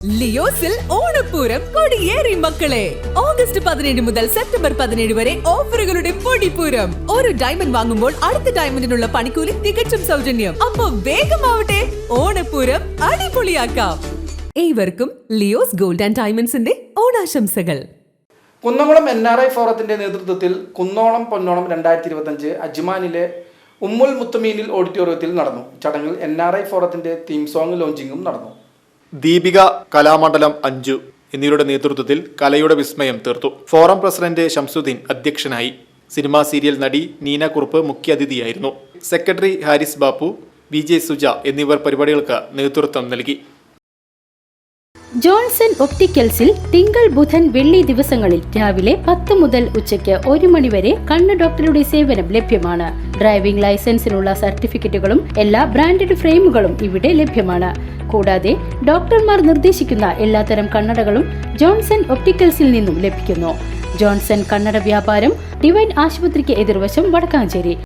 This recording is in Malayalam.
ലിയോസിൽ ഓണപ്പൂരം കൊടിയേറി മക്കളെ. ഓഗസ്റ്റ് 17 മുതൽ സെപ്റ്റംബർ 17 വരെ ഓഫറുകളുടെ പൊടിപ്പൂരം. ഒരു ഡയമണ്ട് വാങ്ങുമ്പോൾ അടുത്ത ഡയമണ്ടിനുള്ള പണിക്കൂലി തികച്ചും സൗജന്യം. അപ്പൊ വേഗമാവട്ടെ, ഓണപ്പൂരം അടിപൊളിയാക്കാം. ഏവർക്കും ലിയോസ് ഗോൾഡ് ആൻഡ് ഡയമണ്ട്സിന്റെ ഓണാശംസകൾ. കുന്നംകുളം NRI ഫോറത്തിന്റെ നേതൃത്വത്തിൽ കുന്നോളം പൊന്നോളം 2025 അജ്മാനിലെ ഉമ്മുൽ മുത്തമീനിൽ ഓഡിറ്റോറിയത്തിൽ നടന്നു. ചടങ്ങിൽ NRI ഫോറത്തിന്റെ തീം സോങ് ലോഞ്ചിങ്ങും നടന്നു. ദീപിക, കലാമണ്ഡലം അഞ്ജു എന്നിവരുടെ നേതൃത്വത്തിൽ കലയുടെ വിസ്മയം തീർത്തു. ഫോറം പ്രസിഡന്റ് ഷംസുദ്ദീൻ അധ്യക്ഷനായി. സിനിമാ സീരിയൽ നടി നീന കുറുപ്പ് മുഖ്യാതിഥിയായിരുന്നു. സെക്രട്ടറി ഹാരിസ് ബാപ്പു, VJ സുജ എന്നിവർ പരിപാടികൾക്ക് നേതൃത്വം നൽകി. ജോൺസൺ ഒപ്റ്റിക്കൽസിൽ തിങ്കൾ, ബുധൻ, വെള്ളി ദിവസങ്ങളിൽ രാവിലെ 10 മുതൽ ഉച്ചയ്ക്ക് 1 മണി വരെ കണ്ണ് ഡോക്ടറുടെ സേവനം ലഭ്യമാണ്. ഡ്രൈവിംഗ് ലൈസൻസിനുള്ള സർട്ടിഫിക്കറ്റുകളും എല്ലാ ബ്രാൻഡഡ് ഫ്രെയിമുകളും ഇവിടെ ലഭ്യമാണ്. കൂടാതെ ഡോക്ടർമാർ നിർദ്ദേശിക്കുന്ന എല്ലാത്തരം കണ്ണടകളും ജോൺസൺ ഒപ്റ്റിക്കൽസിൽ നിന്നും ലഭിക്കുന്നു. ജോൺസൺ കണ്ണട വ്യാപാരം ഡിവൈൻ ആശുപത്രിക്ക് എതിർവശം വടക്കാഞ്ചേരി.